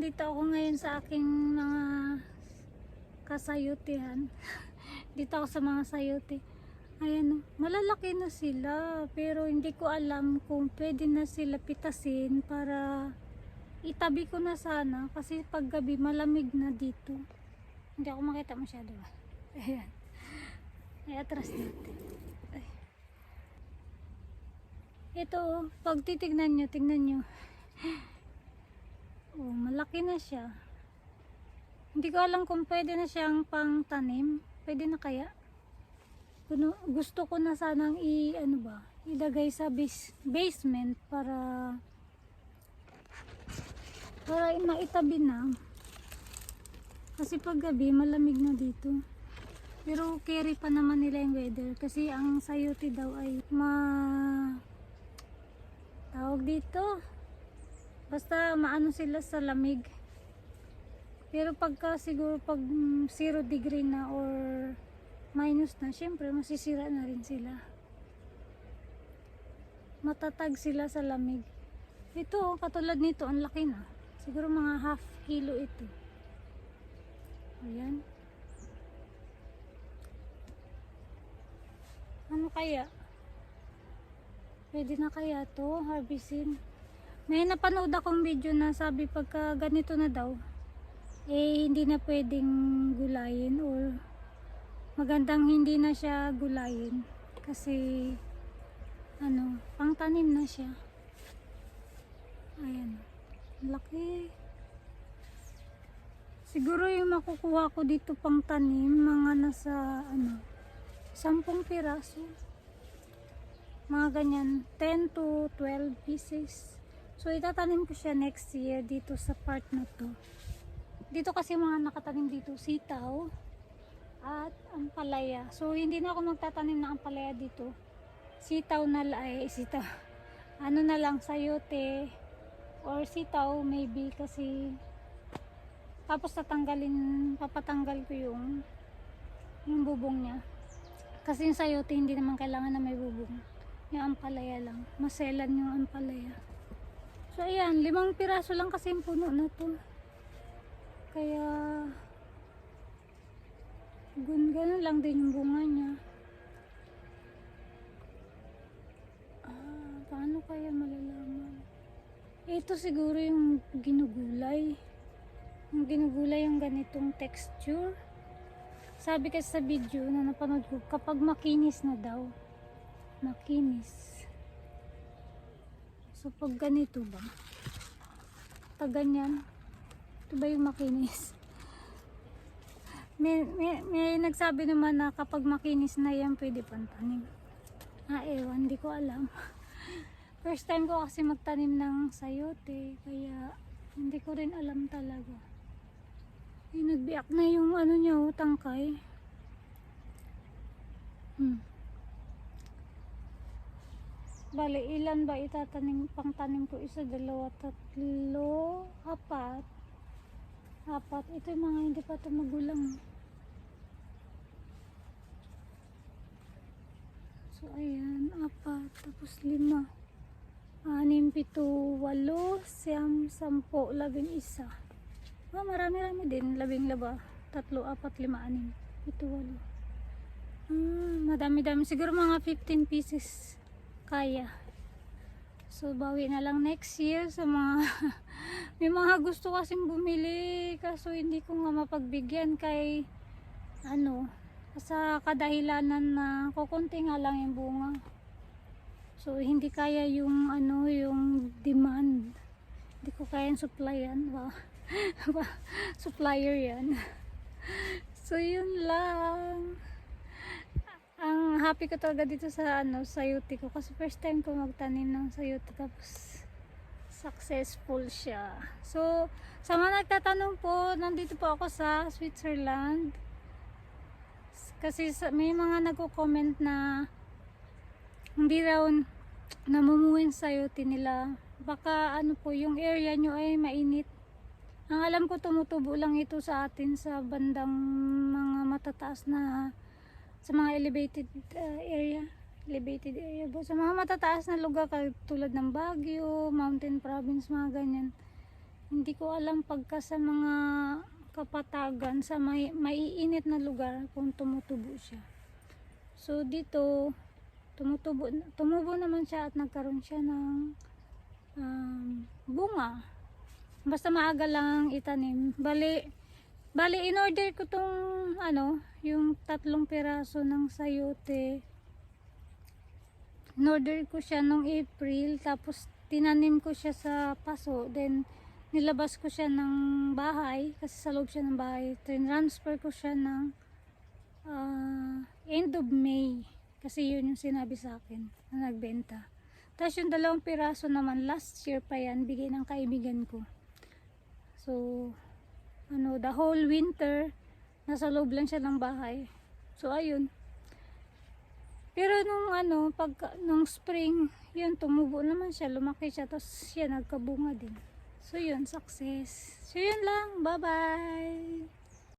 nandito ako ngayon sa aking mga kasayutihan. Dito ako sa mga sayote. Ayan, malalaki na sila. Pero hindi ko alam kung pwede na sila pitasin para itabi ko na sana. Kasi pag gabi malamig na dito. Hindi ako makita masyado. Ayan. Ay, atras natin. Ay. Ito, pag titignan nyo, tignan nyo. Oh, malaki na siya. Hindi ko alam kung pwede na siyang pang tanim. Pwede na kaya? Gusto ko na sanang ilagay sa basement para maitabi na. Kasi pag gabi malamig na dito. Pero carry pa naman nila yung weather kasi ang sayote daw ay tawag dito. Basta maano sila sa lamig. Pero pagka siguro pag 0 degree na or minus na, syempre masisira na rin sila. Matatag sila sa lamig. Ito, katulad nito, ang laki na. Siguro mga half kilo ito. Ayan. Ano kaya? Pwede na kaya to harvestin? May napanood akong video na sabi pagka ganito na daw, hindi na pwedeng gulayin or magandang hindi na siya gulayin kasi pangtanim na siya. Ayan, laki. Siguro yung makukuha ko dito pangtanim mga nasa 10 piraso, mga ganyan, 10 to 12 pieces. So itatanim ko siya next year dito sa part na to. Dito kasi mga nakatanim dito sitaw at ampalaya. So hindi na ako magtatanim ng ampalaya dito. Sitaw na sitaw. Ano na lang, sayote or sitaw maybe kasi tapos papatanggal ko yung bubong niya. Kasi yung sayote hindi naman kailangan na may bubong. Yung ampalaya lang. Maselan yung ampalaya. So ayan, 5 piraso lang kasi yung puno na to. Kaya ganun lang din yung bunga niya. Paano kaya malalaman? Ito siguro yung ginugulay. Yung ginugulay yung ganitong texture. Sabi kasi sa video na napanood ko, kapag makinis na daw. Makinis. So pag ganito ba? Pag ganyan, ito ba yung makinis? May nagsabi naman na kapag makinis na yan, pwede pantanim. Ewan, hindi ko alam. First time ko kasi magtanim ng sayote, kaya hindi ko rin alam talaga. Nagbiak na yung niya, tangkay. Bale, ilan ba pangtanim ko? 1, 2, 3, 4. 4. Ito yung mga hindi pa ito magulang. So, ayan. 4. Tapos 5. 6, 7, 8, 9, 10, 11. Marami-rami din. 12. 3, 4, 5, 6. 7, 8. Madami-dami. Siguro mga 15 pieces kaya. So bawi na lang next year sa mga may mga gusto kasing bumili kaso hindi ko nga mapagbigyan kay sa kadahilanan na kukunti nga lang yung bunga. So hindi kaya yung yung demand. Hindi ko kayang supplyan. Supplier yan. So yun lang. Ang happy ko talaga dito sa sayote ko kasi first time ko magtanim ng sayote tapos successful siya. So sa mga nagtatanong po, nandito po ako sa Switzerland kasi may mga nagko-comment na hindi raw namumuhin sayote nila. Baka po yung area nyo ay mainit. Ang alam ko tumutubo lang ito sa atin sa bandang mga matataas na sa mga elevated area ba? Sa mga matataas na lugar tulad ng Baguio, Mountain Province, mga ganyan. Hindi ko alam pagka sa mga kapatagan, sa maiinit na lugar kung tumutubo siya. So dito, tumubo naman siya at nagkaroon siya ng bunga. Basta maaga lang itanim. Bali in order ko tong yung 3 piraso ng sayote. In order ko siya nung April, tapos tinanim ko siya sa paso, then nilabas ko siya ng bahay kasi sa loob siya ng bahay. Transfer ko siya ng end of May kasi yun yung sinabi sa akin na nagbenta. Tapos yung 2 piraso naman last year pa yan, bigay ng kaibigan ko. So the whole winter nasa loob lang siya ng bahay. So ayun. Pero nung spring, yun, tumubo naman siya, lumaki siya, tapos siya nagkabunga din. So yun, success. So yun lang, bye bye.